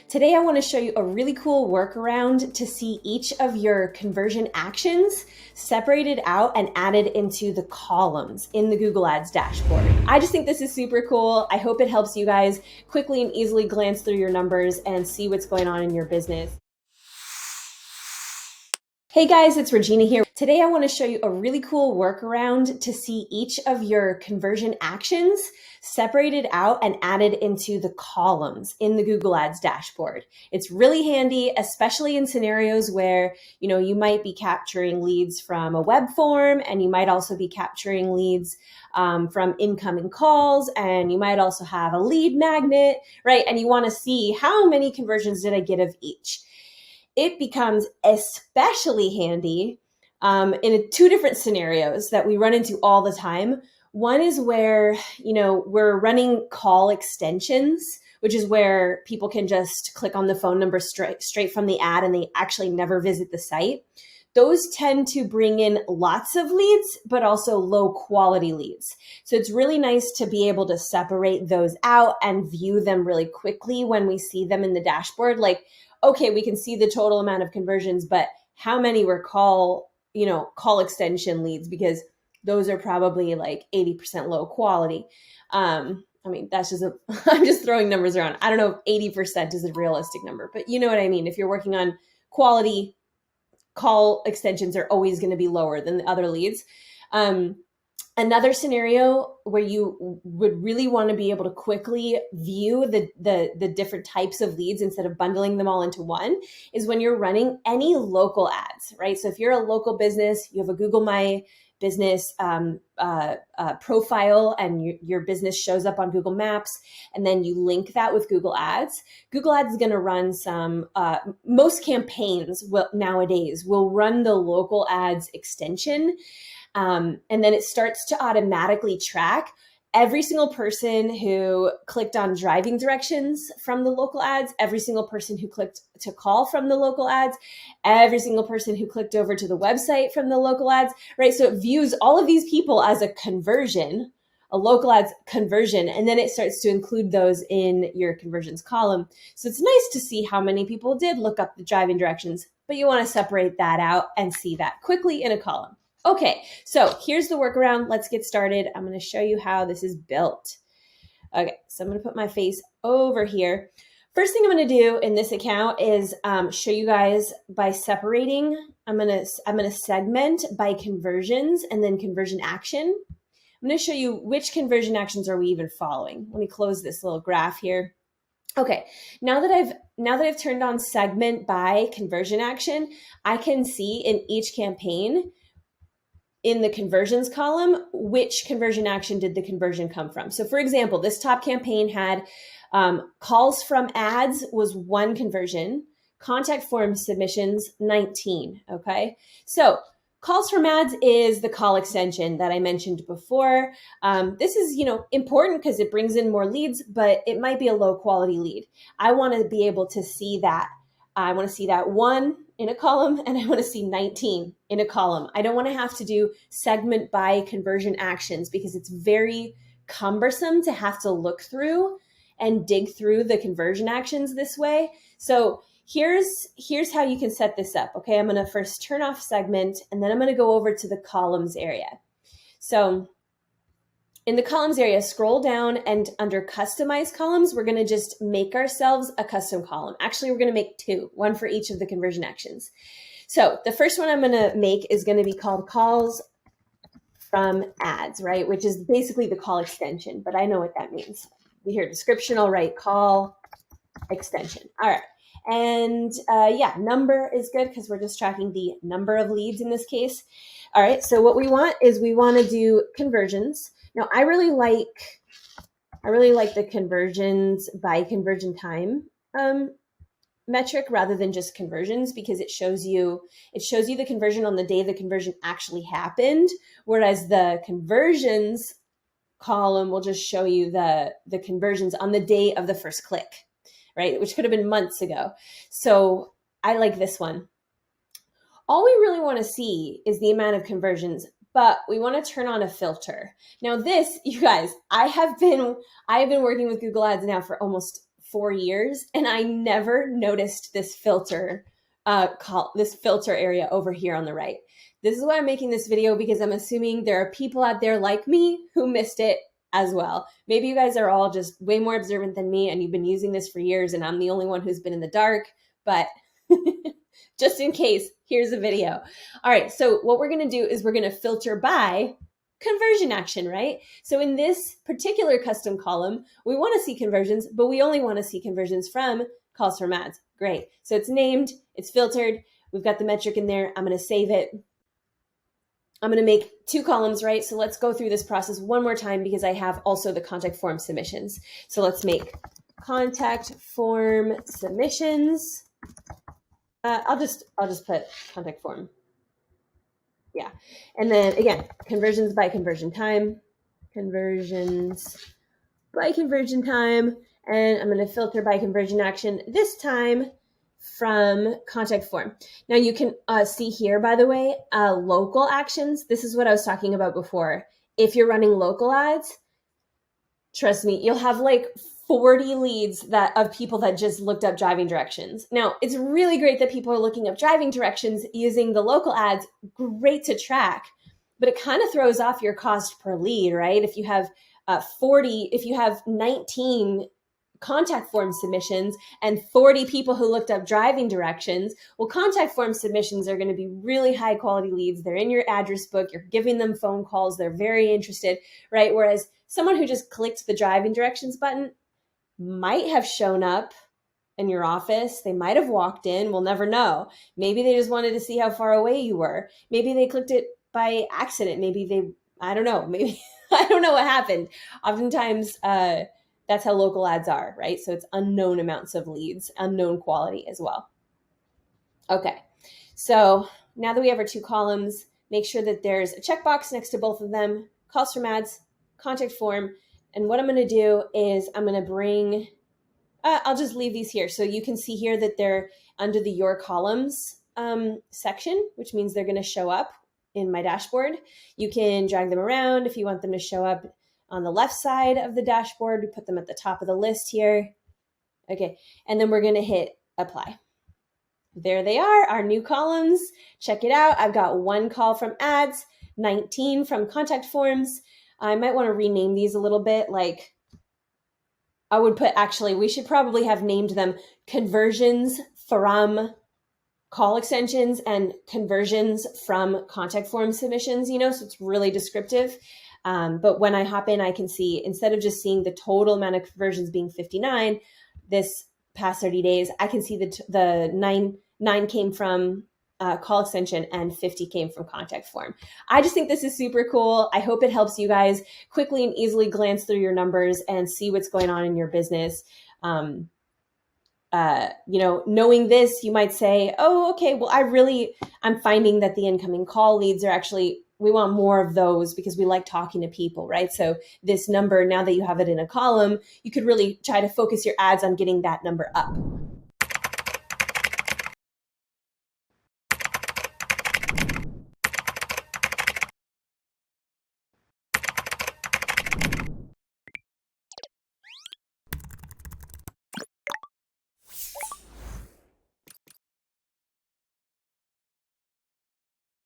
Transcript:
Today, I want to show you a really cool workaround to see each of your conversion actions separated out and added into the columns in the Google Ads dashboard. I just think this is super cool. I hope it helps you guys quickly and easily glance through your numbers and see what's going on in your business. Hey guys, it's Regina here. Today I want to show you a really cool workaround to see each of your conversion actions separated out and added into the columns in the Google Ads dashboard. It's really handy, especially in scenarios where, you might be capturing leads from a web form, and you might also be capturing leads from incoming calls, and you might also have a lead magnet, right? And you want to see how many conversions did I get of each. It becomes especially handy in two different scenarios that we run into all the time. One is where, we're running call extensions, which is where people can just click on the phone number straight from the ad and they actually never visit the site. Those tend to bring in lots of leads, but also low quality leads. So it's really nice to be able to separate those out and view them really quickly when we see them in the dashboard. Like, okay, we can see the total amount of conversions, but how many were call extension leads? Because those are probably like 80% low quality. That's just I'm just throwing numbers around. I don't know if 80% is a realistic number, but you know what I mean. If you're working on quality, call extensions are always going to be lower than the other leads. Another scenario where you would really want to be able to quickly view the different types of leads instead of bundling them all into one is when you're running any local ads, right? So if you're a local business, you have a Google My Business profile, and your business shows up on Google Maps, and then you link that with Google Ads. Google Ads is going to run most campaigns nowadays will run the local ads extension. And then it starts to automatically track every single person who clicked on driving directions from the local ads, every single person who clicked to call from the local ads, every single person who clicked over to the website from the local ads, right? So it views all of these people as a conversion, a local ads conversion, and then it starts to include those in your conversions column. So it's nice to see how many people did look up the driving directions, but you want to separate that out and see that quickly in a column. Okay, so here's the workaround. Let's get started. I'm going to show you how this is built. Okay, so I'm going to put my face over here. First thing I'm going to do in this account is show you guys by separating. I'm going to segment by conversions and then conversion action. I'm going to show you which conversion actions are we even following. Let me close this little graph here. Okay, now that I've turned on segment by conversion action, I can see in each campaign in the conversions column, which conversion action did the conversion come from? So for example, this top campaign had calls from ads was 1 conversion, contact form submissions 19, okay? So calls from ads is the call extension that I mentioned before. This is, important because it brings in more leads, but it might be a low quality lead. I want to be able to see that. I want to see that 1 in a column, and I want to see 19 in a column. I don't want to have to do segment by conversion actions because it's very cumbersome to have to look through and dig through the conversion actions this way. So here's how you can set this up. Okay, I'm going to first turn off segment, and then I'm going to go over to the columns area. So in the columns area, scroll down, and under customize columns, we're going to just make ourselves a custom column. Actually, we're going to make 2, one for each of the conversion actions. So the first one I'm going to make is going to be called calls from ads, right? Which is basically the call extension, but I know what that means. We hear description, I'll write call extension. All right. And number is good because we're just tracking the number of leads in this case. All right. So what we want to do conversions. Now, I really like the conversions by conversion time metric rather than just conversions, because it shows you the conversion on the day the conversion actually happened, whereas the conversions column will just show you the conversions on the day of the first click, right? Which could have been months ago. So I like this one. All we really want to see is the amount of conversions, but we want to turn on a filter. Now this, you guys, I have been working with Google Ads now for almost 4 years, and I never noticed this filter area over here on the right. This is why I'm making this video, because I'm assuming there are people out there like me who missed it as well. Maybe you guys are all just way more observant than me and you've been using this for years and I'm the only one who's been in the dark, but just in case, here's a video. All right, so what we're gonna do is we're gonna filter by conversion action, right? So in this particular custom column, we wanna see conversions, but we only wanna see conversions from calls from ads. Great, so it's named, it's filtered, we've got the metric in there, I'm gonna save it. I'm going to make 2 columns, right? So let's go through this process one more time because I have also the contact form submissions. So let's make contact form submissions. I'll just put contact form. Yeah. And then again, conversions by conversion time, conversions by conversion time. And I'm going to filter by conversion action this time from contact form. Now you can see here, by the way, local actions. This is what I was talking about before. If you're running local ads, trust me, you'll have like 40 leads of people that just looked up driving directions. Now, it's really great that people are looking up driving directions using the local ads. Great to track, but it kind of throws off your cost per lead, right? If you have 19 contact form submissions and 40 people who looked up driving directions, well, contact form submissions are going to be really high quality leads. They're in your address book. You're giving them phone calls. They're very interested, right? Whereas someone who just clicked the driving directions button might have shown up in your office. They might have walked in. We'll never know. Maybe they just wanted to see how far away you were. Maybe they clicked it by accident. I don't know. Maybe, I don't know what happened. Oftentimes, that's how local ads are, right? So it's unknown amounts of leads, unknown quality as well. Okay, so now that we have our 2 columns, make sure that there's a checkbox next to both of them, calls from ads, contact form. And what I'm gonna do is I'm gonna bring, I'll just leave these here. So you can see here that they're under the Your Columns section, which means they're gonna show up in my dashboard. You can drag them around if you want them to show up on the left side of the dashboard. We put them at the top of the list here. Okay, and then we're gonna hit apply. There they are, our new columns. Check it out. I've got 1 call from ads, 19 from contact forms. I might wanna rename these a little bit. Like I would put, actually, we should probably have named them conversions from call extensions and conversions from contact form submissions, so it's really descriptive. But when I hop in, I can see, instead of just seeing the total amount of conversions being 59 this past 30 days, I can see the 9 came from call extension and 50 came from contact form. I just think this is super cool. I hope it helps you guys quickly and easily glance through your numbers and see what's going on in your business. Knowing this, you might say, oh, okay, well, I'm finding that the incoming call leads are actually, we want more of those because we like talking to people, right? So this number, now that you have it in a column, you could really try to focus your ads on getting that number up.